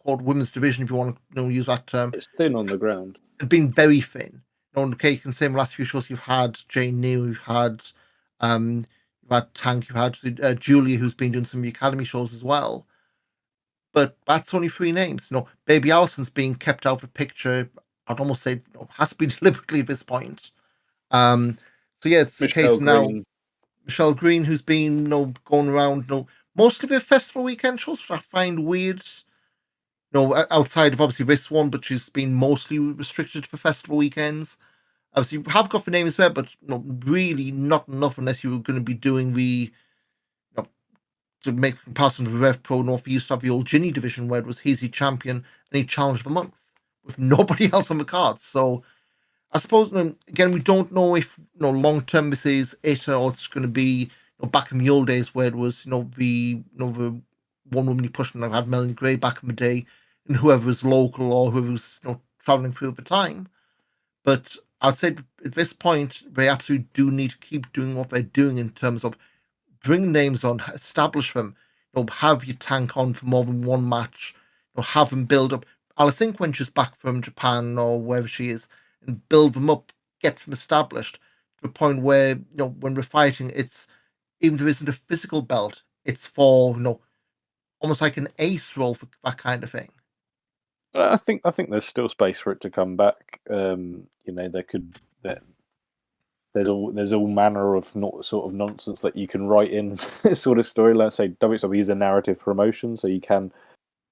called women's division, if you want to use that term, It's thin on the ground. had been very thin. Okay, you can say in the last few shows you've had Jane New, you've had Tank, you've had Julia, who's been doing some of the Academy shows as well. But that's only three names. Baby Allison's being kept out of the picture. I'd almost say has to be deliberately at this point. So yeah, it's the case now. Michelle Green, who's been going around, most of the festival weekend shows, which I find weird. Outside of obviously this one, but she's been mostly restricted for festival weekends. Obviously, you have got the names there, but really not enough unless you were going to be doing the to make comparison with Rev Pro North. We used to have the old Ginny division where it was he's the champion and he challenged the month with nobody else on the cards. So I suppose again we don't know if long term this is it or it's going to be back in the old days where it was the one woman you pushed, and I had Melanie Gray back in the day, and whoever was local or whoever was traveling through at the time. But I'd say at this point they absolutely do need to keep doing what they're doing in terms of bring names on, establish them, have your Tank on for more than one match, have them build up. Alice think when she's back from Japan or wherever she is, and build them up, get them established to a point where when we're fighting, it's even if there isn't a physical belt, it's for almost like an ace role for that kind of thing. I think there's still space for it to come back. There could there's all manner of sort of nonsense that you can write in sort of story. Let's say WWE is a narrative promotion, so you can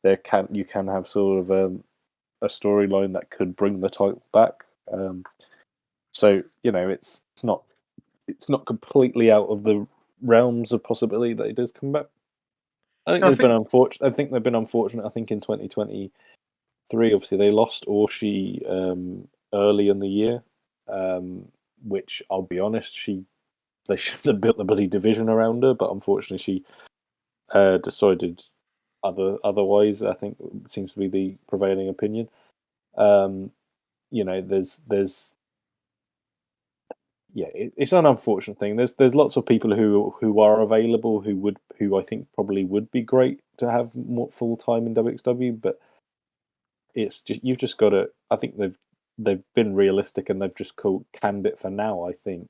have sort of a storyline that could bring the title back. So it's not completely out of the realms of possibility that it does come back. I think they've been unfortunate. I think in 2023, obviously they lost Orshi early in the year, which I'll be honest, they should have built the bloody division around her, but unfortunately she decided otherwise. I think it seems to be the prevailing opinion. It's an unfortunate thing. There's lots of people who are available who I think probably would be great to have more full time in WXW, but it's just you've just got to. I think they've been realistic and they've just canned it for now. I think.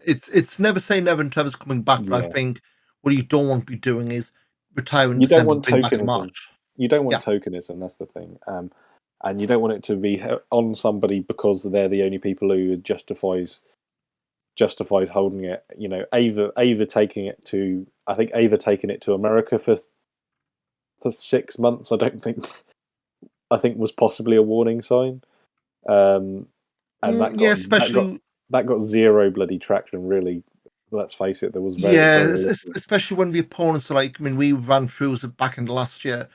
It's never say never in terms of coming back, but I think what you don't want to be doing is retire in you December, don't want bring back in tokenism. March. You don't want tokenism. That's the thing. And you don't want it to be on somebody because they're the only people who justifies holding it. Ava taking it to. I think Ava taking it to America for 6 months. I think was possibly a warning sign. And that got zero bloody traction. Really, let's face it. There was very especially when the opponents are like. I mean, we ran through back in the last year.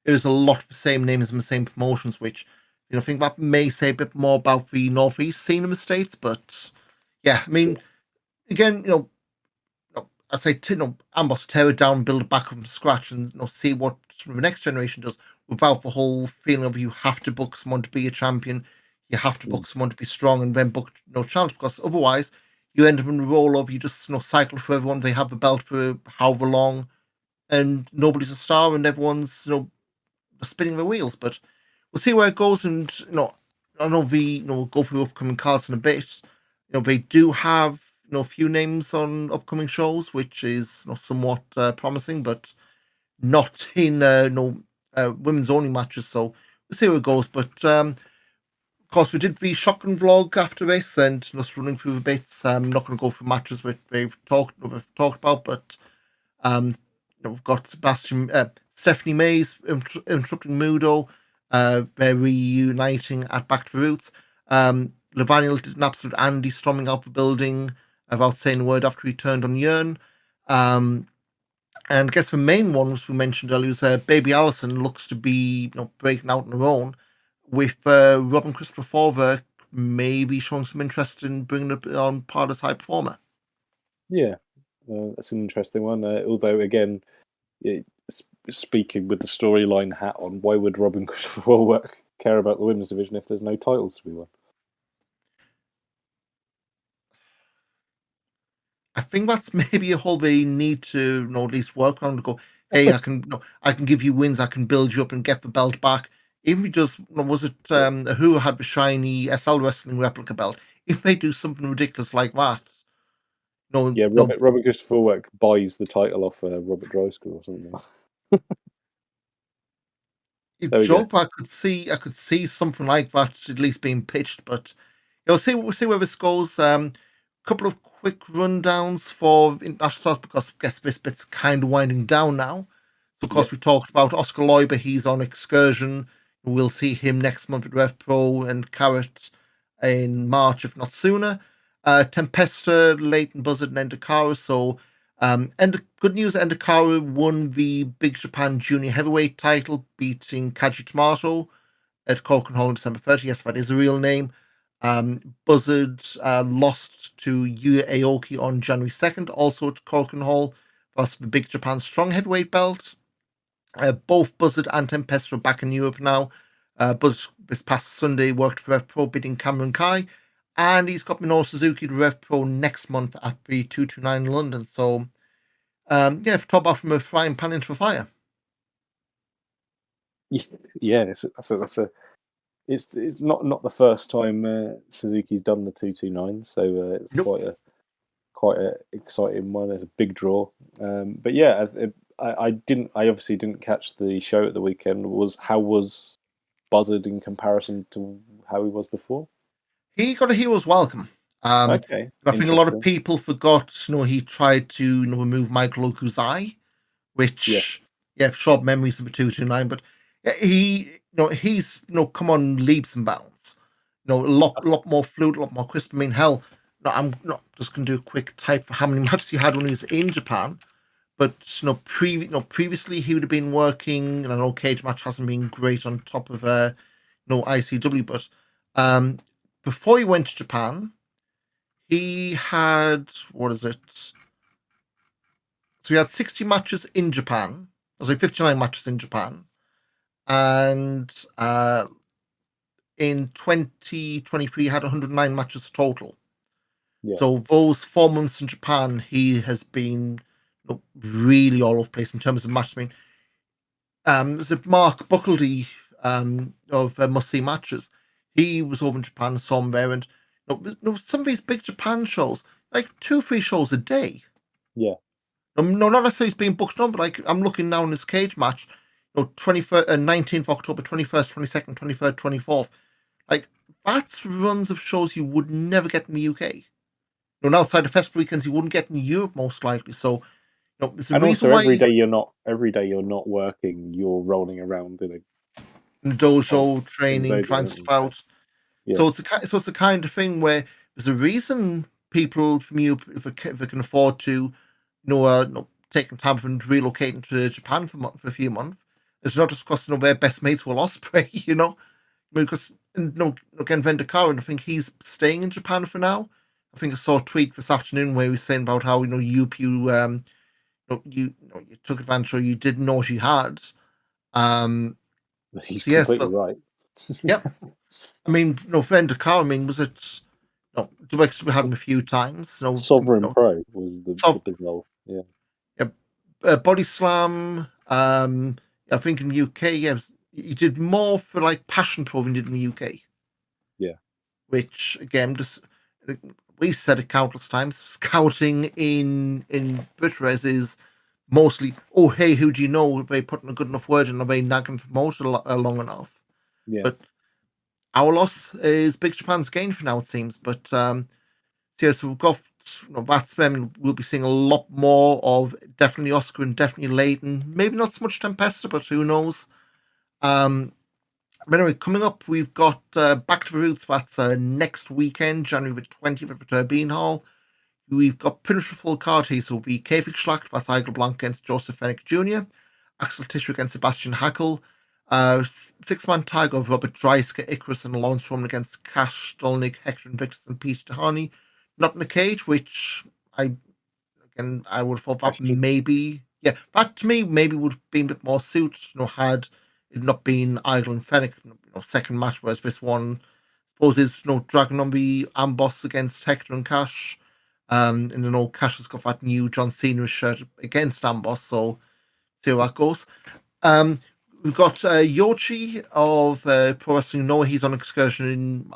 It was a lot of the same names and the same promotions, which I think that may say a bit more about the Northeast scene in the States. But yeah, I mean, again, I say, Amboss, tear it down, build it back from scratch, and see what the next generation does without the whole feeling of you have to book someone to be a champion, you have to book someone to be strong, and then book no challenge, because otherwise you end up in the role of you just cycle for everyone. They have the belt for however long, and nobody's a star, and everyone's spinning their wheels. But we'll see where it goes, and I know we'll go through upcoming cards in a bit. They do have a few names on upcoming shows, which is somewhat promising, but not in women's only matches. So we'll see where it goes. But of course, we did the shotgun vlog after this, and just running through the bits. I'm not going to go through matches which we've talked about, but we've got Stephanie Mays interrupting Mudo. They're reuniting at Back to the Roots. Levaniel did an absolute Andy storming out the building without saying a word after he turned on Yearn. And I guess the main ones we mentioned earlier was Baby Allison looks to be breaking out on her own, with Robin Christopher Forwer maybe showing some interest in bringing it on part as high performer. Yeah, that's an interesting one. Although, again, speaking with the storyline hat on, why would Robin Christopher Forwer care about the women's division if there's no titles to be won? I think that's maybe a whole they need to at least work on to go, hey, I can give you wins, I can build you up and get the belt back. Even if we just was it who had the shiny SL Wrestling replica belt? If they do something ridiculous like that, Yeah, no Robert Christopher Forwer buys the title off Robert Driscoll or something. There we go. joke, I could see something like that at least being pitched, but we'll see where this goes. Couple of quick rundowns for international stars because I guess this bit's kind of winding down now. So of course Yep. we talked about Oscar Leuber. He's on excursion. We'll see him next month at Rev Pro and Carat in March, if not sooner. Tempesta, Leighton Buzzard, and Endakara. So, good news: Endakara won the Big Japan Junior Heavyweight title, beating Kaji Tomato at Corcoran Hall on December 30th. Yes, that is a real name. Buzzard lost to Yu Aoki on January 2nd, also at Corcoran Hall. That's the Big Japan Strong Heavyweight belt. Both Buzzard and Tempest are back in Europe now. Buzzard this past Sunday worked for Rev Pro, beating Cameron Kai, and he's got Minoru Suzuki to Rev Pro next month at the 229 in London. So, top off from a frying pan into a fire. Yeah, it's not the first time Suzuki's done the 229, so it's Nope. quite a exciting one. It's a big draw, but yeah, I obviously didn't catch the show at the weekend. How was Buzzard in comparison to how he was before? He got a hero's welcome. Okay, I think a lot of interesting. people forgot, he tried to remove Michael Oku's eye, Yeah, which, short memories of the 229, but yeah, he's, come on leaps and bounds. A lot more fluid, a lot more crisp. I mean, hell, no, I'm not just going to do a quick type for how many matches he had when he was in Japan, but, previously he would have been working, and I know cage match hasn't been great on top of, ICW, but um, before he went to Japan, he had, what is it? So he had 60 matches in Japan. Sorry, 59 matches in Japan. And in 2023, he had 109 matches total. yeah. So those 4 months in Japan, he has been really all over the place in terms of matches. I mean, there's a Mark Buckledy of Must See Matches. He was over in Japan and saw him there. And some of these big Japan shows, like 2, 3 shows a day. Yeah. No, not necessarily he's being booked on, but like I'm looking now in this cage match, 21st, 19th October, 21st, 22nd, 23rd, 24th. Like that's runs of shows you would never get in the UK. Outside the festival weekends you wouldn't get in Europe most likely. So, there's a And reason also, why every day you're not working. You're rolling around in in the a dojo in the training, dojo, trying aren't stuff you? out. Yeah, So it's the kind of thing where there's a reason people from Europe, if they can afford to, taking time and relocating to Japan for a few months. It's not just because their best mates will Osprey, because again Vendor and I think he's staying in Japan for now. I think I saw a tweet this afternoon where he was saying about how you took advantage or you didn't know what you had. Um, he's so yes, completely so right. yeah. I mean, Vendor I mean, was it? No, Duex we had him a few times. Sovereign Pro was the So big role. Yeah, yeah, Body Slam. I think in the UK, yeah, he did more for like Passion Pro than he did in the UK. yeah. Which again, just we've said it countless times. Scouting in Britres is mostly, oh hey, who do you know? Are they putting a good enough word in? Are they nagging for promotion long enough? Yeah. But our loss is Big Japan's gain for now, it seems. But so yes, we've got that's them. We'll be seeing a lot more of definitely Oscar and definitely Leighton. Maybe not so much Tempesta, but who knows? Um, but anyway, coming up, we've got Back to the Roots. That's next weekend, January the 20th at the Turbine Hall. we've got pretty much a full card here. So the Käfig Schlacht, that's Igel Blanc against Joseph Fenech Jr., Axel Tischer against Sebastian Hackel, six-man tag of Robert Dreisker, Icarus, and Lawrence Roman against Cash, Dolnik, Hector Invictus, and Peter Tahani. Not in a cage, which I would have thought that maybe, that to me maybe would have been a bit more suited, had it not been Idle and Fenech, second match, whereas this one, I suppose, is dragging on the Amboss against Hector and Cash. And Cash has got that new John Cena shirt against Amboss, so see how that goes. We've got Yoshi of Pro Wrestling Noah. He's on excursion in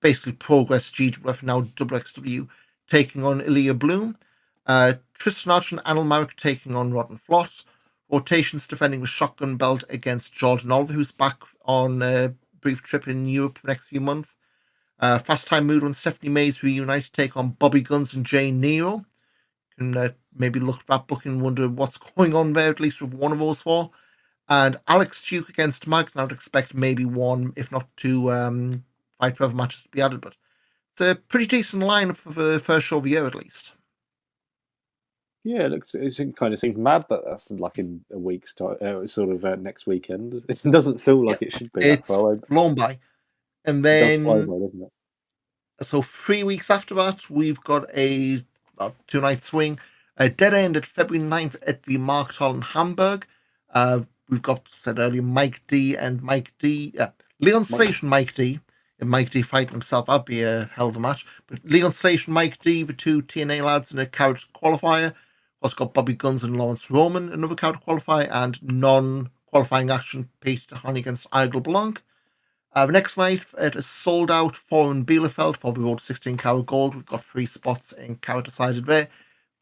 basically Progress GWF, now WXW, taking on Ilya Bloom. Tristan Archer and Anil Marek taking on Rod and Flott. Rotations defending the shotgun belt against Jordan Oliver, who's back on a brief trip in Europe for the next few months. Fast Time Mood and Stephanie Mays reunite to take on Bobby Guns and Jane Nero. Can maybe look at that book and wonder what's going on there, at least with one of those four. And Alex Duke against Mike. I would expect maybe one, if not two, Fight Forever matches to be added, but it's a pretty decent lineup for the first show of the year, at least. Yeah, it kind of seems mad that that's like in a week's time, sort of next weekend. It doesn't feel like it should be that far. It's flown by. And then, it does fly by, doesn't it? So 3 weeks after that, we've got a 2-night swing. A Dead End at February 9th at the Markthal in Hamburg. We've got, said earlier, Mike D and Mike D. Leon Slash and Mike D. And Mike D fighting himself, that'd be a hell of a match. But Leon Slash and Mike D, the two TNA lads in a Carat qualifier. Also got Bobby Guns and Lawrence Roman, another Carat qualifier, and non-qualifying action, Peter Tahani against Igel Blanc. The next night, it is sold out for in Bielefeld for the Road 16 Carat Gold. We've got 3 spots in Carat decided there.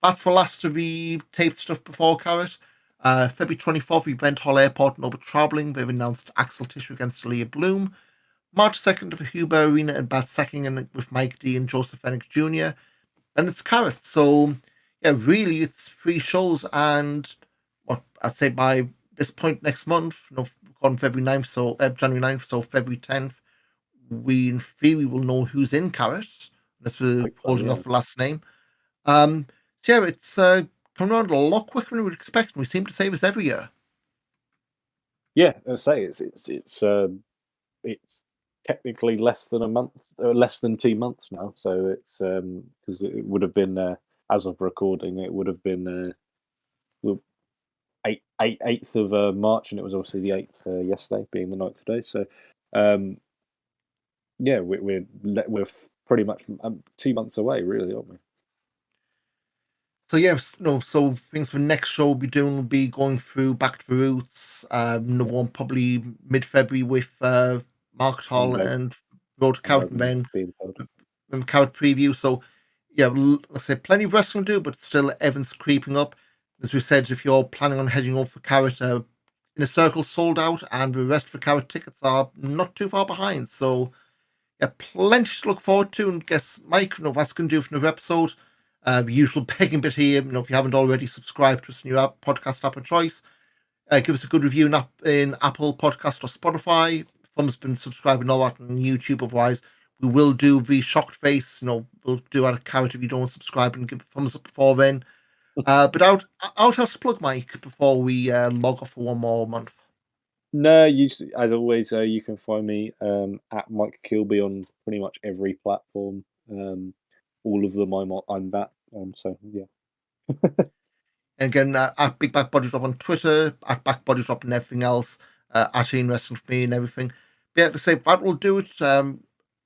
That's the last of the taped stuff before Carat. February 24th, Event Hall Airport, no but travelling. They've announced Axel Tischer against Leah Bloom. March 2nd of the Huber Arena in Bad Säckingen with Mike D and Joseph Fenech Jr. And it's Carat. So, yeah, really, it's 3 shows. And what I'd say by this point next month, on February 9th, so January 9th, so February 10th, we in theory will know who's in Carat, unless we're holding off the last name. So yeah, it's coming around a lot quicker than we would expect, and we seem to say this every year. Yeah, I say it's technically less than a month, less than 2 months now. So it's because it would have been as of recording, it would have been 8th of March, and it was obviously the 8th yesterday, being the 9th today. So yeah, we're pretty much 2 months away, really, aren't we? So yes, so things for next show will be going through Back to the Roots. Another one probably mid-February with Markthal and Road to Carat, and then Carat preview. So yeah, let's say plenty of wrestling to do, but still everything's creeping up. As we said, if you're planning on heading over for Carat, Inner Circle sold out, and the rest for Carat tickets are not too far behind. So yeah, plenty to look forward to. And guess, Mike, that's going to do for another episode. The usual begging bit here, if you haven't already subscribed to us in your podcast app of choice, give us a good review in Apple Podcast or Spotify. Thumb's been subscribing all that on YouTube. Otherwise, we will do the shocked face. We'll do out of Carat if you don't subscribe and give a thumbs up before then. But out has to plug, Mike, before we log off for one more month. No, as always, you can find me at Mike Kilby on pretty much every platform. All of them, I'm that. So yeah. And again, at Big Back Body Drop on Twitter, at Back Body Drop and everything else, at Ian Wrestling for me and everything. But yeah, to say that will do it.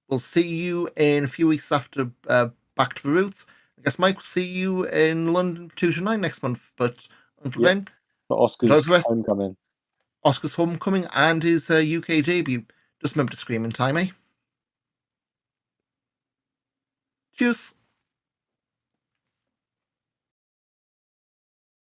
We'll see you in a few weeks after Back to the Roots. I guess Mike will see you in London 2-9 next month. But until then, for Oscar's homecoming. Oscar's homecoming and his UK debut. Just remember to scream in time, eh? Cheers.